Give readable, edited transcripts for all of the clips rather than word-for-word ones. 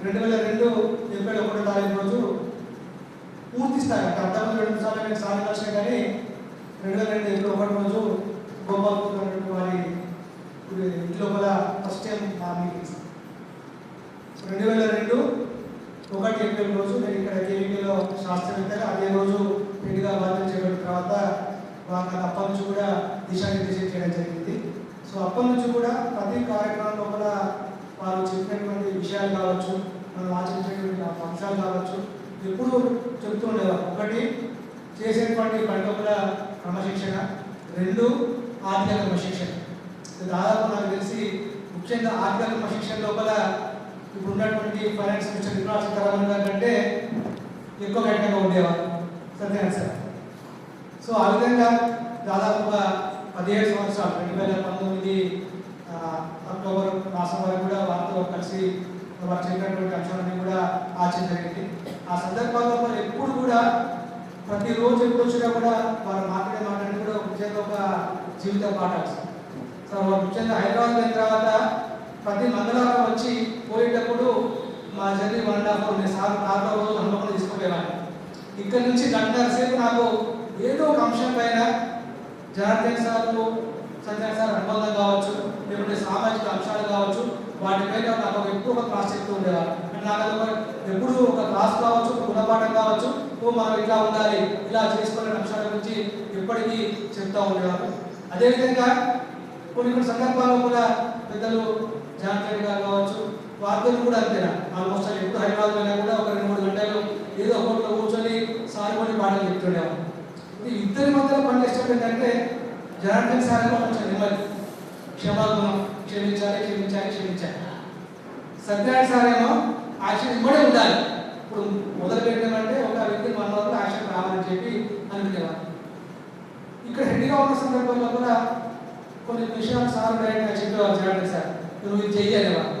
2002 April 1వ తారీఖు రోజు పూర్తి స్థాయి అంతకుముందు 2 సార్లు నేను సాధన వచ్చినా కానీ 2002 ఏప్రిల్ 1 రోజు గోపాల్ వారి ఇంటి లోపల ఫస్ట్ టైం మా మీటింగ్స్ 2002 1 ఏప్రిల్ రోజు నేను ఇక్కడ కేవీలో శాస్త్రవేత్తగా అదే రోజు హెడ్గా బాధ్యత చేపట్టిన తర్వాత నాకు అప్పటి నుంచి కూడా దిశానిర్దేశం చేయడం జరిగింది. సో అప్పటి నుంచి కూడా ప్రతి కార్యక్రమం లోపల వారు చెప్పినటువంటి విషయాలు కావచ్చు, మనం ఆచరించేటువంటి అంశాలు కావచ్చు, ఎప్పుడు చెప్తుండేవారు. ఒకటి చేసేటువంటి పని లోపల క్రమశిక్షణ, 2 ఆర్థిక క్రమశిక్షణ. దాదాపు నాకు తెలిసి ముఖ్యంగా ఆర్థిక క్రమశిక్షణ లోపల ఇప్పుడు ఉన్నటువంటి ఫైనాన్స్ మినిస్టర్ నిర్మలా సీతారామన్ గారి కంటే ఎక్కువ కఠినంగా ఉండేవారు సత్యనారాయణ సార్. సో ఆ విధంగా దాదాపుగా 17 సంవత్సరాలు 2019 అక్టోబర్ మాసం వరకు కూడా వారితో కలిసి వారు చెప్పినటువంటి అంశాలన్నీ కూడా ఆచరించగలిగింది. ఆ సందర్భాల్లో వారు ఎప్పుడు కూడా ప్రతిరోజు ఎప్పుడు వచ్చినా కూడా వారు మాట్లాడే కూడా ముఖ్యంగా ఒక జీవిత పాఠాలు. సో వారు ముఖ్యంగా హైదరాబాద్ అయిన తర్వాత ప్రతి మంగళవారం వచ్చి పోయేటప్పుడు మా జర్నీ 1.5 అవర్ నేను సార్ 4వ రోజు హనుమకొండ తీసుకుపోయేవాడిని. ఇక్కడి నుంచి గంటన్నర సేపు నాకు ఏదో ఒక అంశం పైన జనార్దన్ సార్లు సత్యనారాయణ సార్ అనుబంధం కావచ్చు, లేకుంటే సామాజిక అంశాలు కావచ్చు, వాటిపైన నాకు ఎక్కువ ఒక క్లాస్ చెప్తూ ఉండేవారు. నాకు ఎప్పుడు ఒక క్లాస్ కావచ్చు, ఒక గుణపాఠం కావచ్చు, మనం ఇట్లా ఉండాలి, ఇలా చేసుకోవాలనే అంశాల గురించి ఎప్పటికీ చెప్తూ ఉండేవారు. అదేవిధంగా కొన్ని సందర్భాల్లో కూడా పెద్దలు జానకి గారు కావచ్చు, వార్తలు కూడా అంతేనా ఆల్మోస్ట్ ఎప్పుడు హైదరాబాద్ అయినా కూడా ఒక 2-3 గంటలు ఏదో ఒకటిలో కూర్చొని సారిపోయి పాటలు చెప్తుండేవారు. ఇద్దరి మధ్యలో పనిచేసేది ఏంటంటే జనార్దన్ సార్ కొంచెం నెమ్మది, క్షమాగుణం, క్షమించాలి క్షమించాలి క్షమించాలి. సత్యనారాయణ సార్ ఏమో యాక్షన్ ఇవ్వడే ఉండాలి. ఇప్పుడు మొదలు పెట్టామంటే ఒక వ్యక్తి మన వరకు యాక్షన్ రావాలని చెప్పి అనుకునేవారు. ఇక్కడ హెడ్గా ఉన్న సందర్భంలో కూడా కొన్ని విషయాలు సార్ డైరెక్ట్గా చెప్పేవారు. జనార్దన్ సార్ నువ్వు ఇది చెయ్యాలేవారు.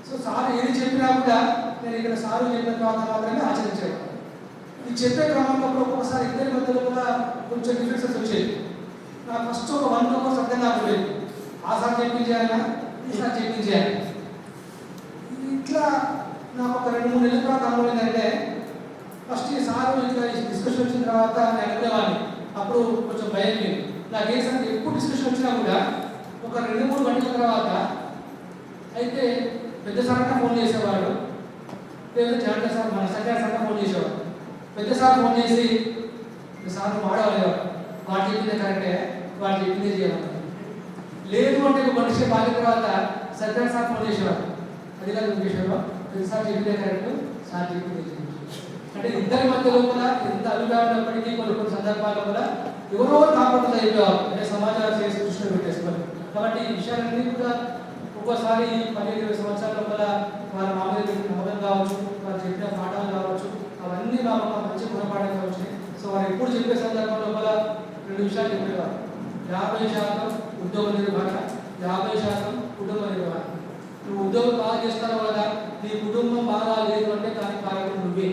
సో సార్ ఏది చెప్పినా కూడా నేను ఇక్కడ సారు చెప్పిన తర్వాత మాత్రమే ఆచరించేవారు. ఇది చెప్పే క్రమంలో ఒక్కొక్కసారి ఇద్దరి మధ్యలో కూడా కొంచెం డిఫరెన్సెస్ వచ్చేది. నాకు ఫస్ట్ ఒక 1 అవర్ అర్థం నాకు లేదు. ఆ సార్ చెప్పించేయాలా, ఈ సార్ చెప్పించేయాలి. ఇట్లా నాకు ఒక 2-3 నెలల తర్వాత అనుభవం ఏంటంటే ఫస్ట్ ఈ సారు ఇట్లా డిస్కషన్ వచ్చిన తర్వాత నేను అనుకునేవాడిని. అప్పుడు కొంచెం భయం లేదు. నాకు ఏ సార్ ఎప్పుడు డిస్కషన్ వచ్చినా కూడా ఒక 2-3 గంటల తర్వాత అయితే పెద్ద సార్ ఫోన్ చేసేవాడు, లేదా జానకి సార్ మన సత్యనారాయణ సార్ ఫోన్ చేసేవాడు. పెద్ద సార్ ఫోన్ చేసి సార్ వాడేవాడు, వాడు చెప్పిందే కరెక్టే, వాడు చెప్పిందే చేయాలి. లేదు అంటే ఒక మనిషి బాగిన తర్వాత సత్యనారాయణ సార్ ఫోన్ చేసేవాడు, అది కాదు ఉద్దేశంలో పెద్ద సార్ చెప్పిందే కరెక్ట్, సార్ చెప్పిందే చేయాలి. అంటే ఇద్దరి మధ్య లోపల ఎంత అభిప్రాయం ఉన్నప్పటికీ కొన్ని సందర్భాల్లో కూడా ఎవరో కాకుండా అయిపోయారు. అంటే సమాచారం చేసి దృష్టిలో పెట్టేసుకోవాలి. కాబట్టి ఈ విషయాలన్నీ కూడా ఒక్కోసారి 15-20 సంవత్సరాల లోపల వారి మామూలు నమ్మకం కావచ్చు, వారు చెప్పిన పాఠాలు కావచ్చు, అవన్నీ మా ఒక మంచి గుణపాఠం కావచ్చు. సో వారు ఎప్పుడు చెప్పే సందర్భం లోపల 2 విషయాలు చెప్పేవారు. 50% ఉద్యోగ నిర్వహణ, 50% కుటుంబ నిర్వహణ. నువ్వు ఉద్యోగం బాగా చేస్తావు కదా, నీ కుటుంబం బాగా లేదు అంటే దానికి కారణం నువ్వే.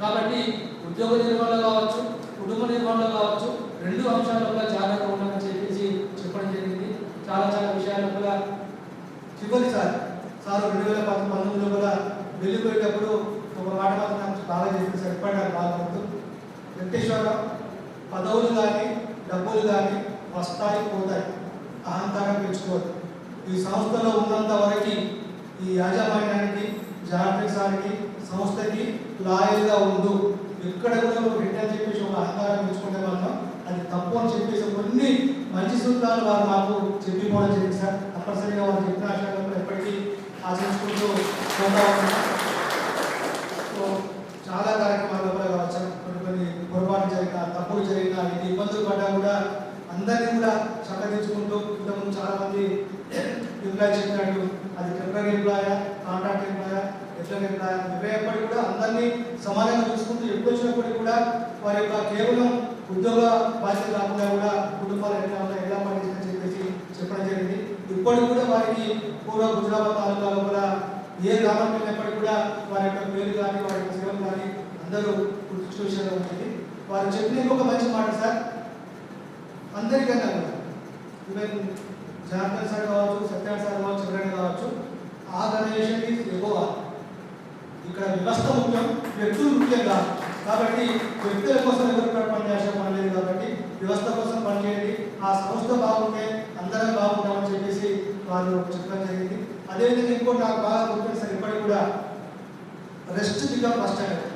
కాబట్టి ఉద్యోగ నిర్వహణలో కావచ్చు, కుటుంబ నిర్వహణలో కావచ్చు, 2 అంశాలలో జాగ్రత్తగా ఉండమని చెప్పేసి చెప్పడం జరిగింది. చాలా విషయాల లోపల చివరిసారి సార్ 2019లో కూడా వెళ్ళిపోయేటప్పుడు ఒక మాట మాత్రం నాకు బాగా చెప్పి సరిపడ్డారు. బాగా వెంకటేశ్వరరావు, పదవులు కానీ డబ్బులు కానీ వస్తాయి పోతాయి, అహంకారం పెంచుకోవద్దు. ఈ సంస్థలో ఉన్నంత వరకు ఈ యాజమాన్యానికి, జానకి సార్కి, సంస్థకి లాయల్గా ఉండు. ఎక్కడ కూడా రిటర్న్ చెప్పేసి ఒక అహంకారం పెంచుకుంటే మాత్రం అది తప్పు అని చెప్పేసి కొన్ని మంచి సూత్రాలు వారు మాకు చెప్పిపోవడం జరిగింది సార్. తప్పనిసరిగా వారు చెప్పిన విషయాలను ఎప్పటికీ ఆచరించుకుంటూ పోతా ఉన్నాం. సో చాలా కార్యక్రమాలు కూడా కావచ్చు, కొన్ని పొరపాటు జరిగినా, తప్పులు జరిగినా, ఇది ఇబ్బందులు పడ్డా కూడా అందరినీ కూడా చక్కదించుకుంటూ ఇంతకుముందు చాలామంది ఎంప్లాయ్ చెప్పినట్టు అది టెంపరీ ఎంప్లాయా, కాంట్రాక్ట్ ఎంప్లాయా, ఎట్లా ఎంప్లాయా, ఎప్పటికీ కూడా అందరినీ సమానంగా చూసుకుంటూ ఎప్పుడు వచ్చినప్పటికీ కూడా వారి యొక్క కేవలం ఉద్యోగ బాధ్యత కాకుండా కూడా కుటుంబాలు ఎట్లా ఉన్నాయి, ఎలా పనిచేయాలని చెప్పేసి చెప్పడం జరిగింది. ఇప్పటికి కూడా వారికి పూర్వ గుజరాబాద్ తాలూకాలో కూడా ఏ గ్రామానికి వెళ్ళినప్పటికీ కూడా వారి యొక్క పేరు కానీ వారి యొక్క సేవలు కానీ అందరూ గుర్తించే విషయంలో ఉంటుంది. వారు చెప్పిన ఇంకొక మంచి మాట సార్, అందరికన్నా కూడా ఈవెన్ జానకి సార్ కావచ్చు, సత్యనారాయణ సార్ కావచ్చు, ఎవరైనా కావచ్చు, ఆర్గనైజేషన్ ఈజ్ ఎబోవ్ ఆల్. ఇక్కడ వ్యవస్థ ముఖ్యం, వ్యక్తులు ముఖ్యం కాదు. కాబట్టి వ్యక్తుల కోసం ఎవరు పనిచేసే పని లేదు. కాబట్టి వ్యవస్థ కోసం పనిచేయండి, ఆ సంస్థ బాగుంటే అందరం బాగుంటామని చెప్పేసి వాళ్ళు చెప్పడం జరిగింది. అదేవిధంగా ఇంకోటి నాకు బాగా గుర్తుంది సార్, ఇప్పటికి కూడా రెస్ట్ బికమ్ ఫస్ట్ అనేది.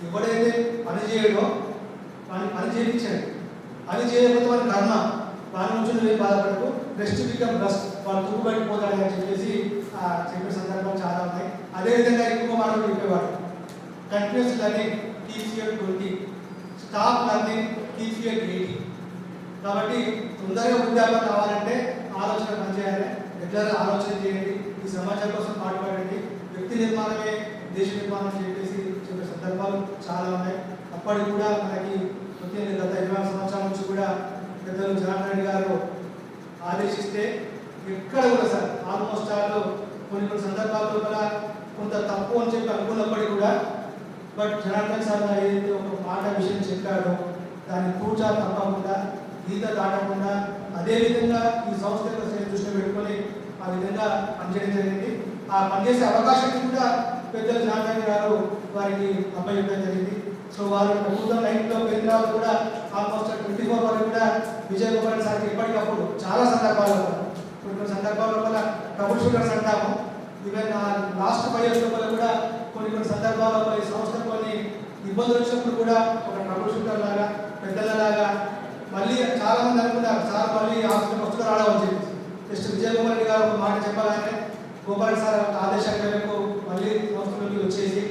ఎవడైతే పని చేయడో పని చేయించాడు, పని చేయకపోతే వాడి కర్మ, వారి నుంచి నువ్వేం బాధపడకు, రెస్ట్ బికమ్ బస్ట్, వాళ్ళు తుక్కుబడిపోతాడు అని చెప్పేసి చెప్పే సందర్భాలు చాలా ఉన్నాయి. అదేవిధంగా ఇంకొక మాట చెప్పేవాడు, continuous learning keeps you at 20, stop learning keeps you at 80. కాబట్టి తొందరగా వృద్ధాప్యం కావాలంటే ఆలోచన పనిచేయాలి, రెగ్యులర్ ఆలోచన చేయండి, ఈ సమాజం కోసం పాటుపడండి. వ్యక్తి నిర్మాణమే దేశ నిర్మాణం చెప్పేసి చెప్పే సందర్భాలు చాలా ఉన్నాయి. అప్పటికి కూడా మనకి గత 24 సంవత్సరాల నుంచి కూడా పెద్దలు జనార్దన్ రెడ్డి గారు ఆదేశిస్తే ఎక్కడ కూడా సార్ ఆల్మోస్ట్ ఆల్ కొన్ని సందర్భాల్లో కూడా కొంత తప్పు అని చెప్పి అనుకున్నప్పటికీ కూడా బట్ జనార్దన్ సార్ ఏదైతే ఒక మాట విషయం చెప్పాడో దాన్ని పూజా తప్పకుండా గీత దాటకుండా అదేవిధంగా ఈ సంస్థ దృష్టిలో పెట్టుకొని ఆ విధంగా పనిచేయడం జరిగింది. ఆ పనిచేసే అవకాశం కూడా పెద్దలు జనార్దన్ గారు వారికి అప్పగించడం జరిగింది. సో వారు 2009లో కేంద్రాలు కూడా ఆల్మోస్ట్ 24 వరకు కూడా విజయ్ గోపాల్ సార్కి ఎప్పటికప్పుడు చాలా సందర్భాల్లో కొన్ని సందర్భాల్లో కూడా ట్రబుల్ షూటర్స్ అంటాము. ఈవెన్ లాస్ట్ 5 years లోపల కూడా కొన్ని సందర్భాల్లో ఈ సంస్థ కొన్ని ఇబ్బందులు వచ్చినప్పుడు కూడా ఒక ట్రబుల్ షూటర్ లాగా పెద్దలలాగా మళ్ళీ చాలా మంది అనుకున్నారు సార్ మళ్ళీ హాస్పిటల్ వస్తున్నారు రావడం చెప్పి జస్ట్ విజయ్ గోపాల్ రెడ్డి గారు ఒక మాట చెప్పగానే గోపాల్ సార్ ఆదేశాల మేరకు మళ్ళీ సంస్థలోకి వచ్చేసి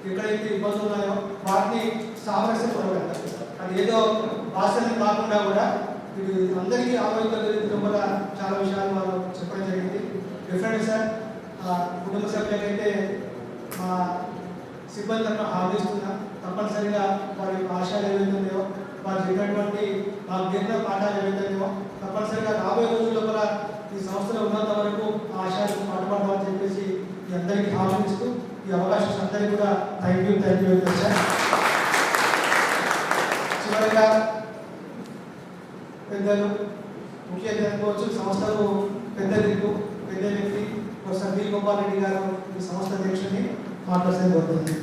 ఎక్కడైతే ఇబ్బందులు ఉన్నాయో వాటిని సామరస్యపడగలుగుతారు. అది ఏదో భాషని కాకుండా కూడా ఇది అందరికీ ఆరోగ్య లోపల చాలా విషయాలు వాళ్ళు చెప్పడం జరిగింది. డెఫినెట్గా సార్ కుటుంబ సభ్యులకైతే మా సిబ్బంది తరఫున హామీస్తున్నా తప్పనిసరిగా వారి ఆశయాలు ఏవైతే ఉన్నాయో వారు చెప్పినటువంటి మా గిరిన పాఠాలు ఏవైతే ఉన్నాయో తప్పనిసరిగా రాబోయే రోజుల్లో కూడా ఈ సంస్థలో ఉన్నంత వరకు ఆ ఆశయాలకు పాటుపడమని చెప్పేసి మీ అందరికీ హామీస్తూ ఈ అవకాశం అందరికీ కూడా థ్యాంక్ యూ సార్. చివరిగా పెద్దలు ముఖ్య అనుకోవచ్చు సంస్థకు పెద్ద దిక్కు పెద్ద వ్యక్తి ప్రొఫెసర్ బి గోపాల్ రెడ్డి గారు ఈ సంస్థ అధ్యక్షుడిని మాట్లాడుతూ కోరుతుంది.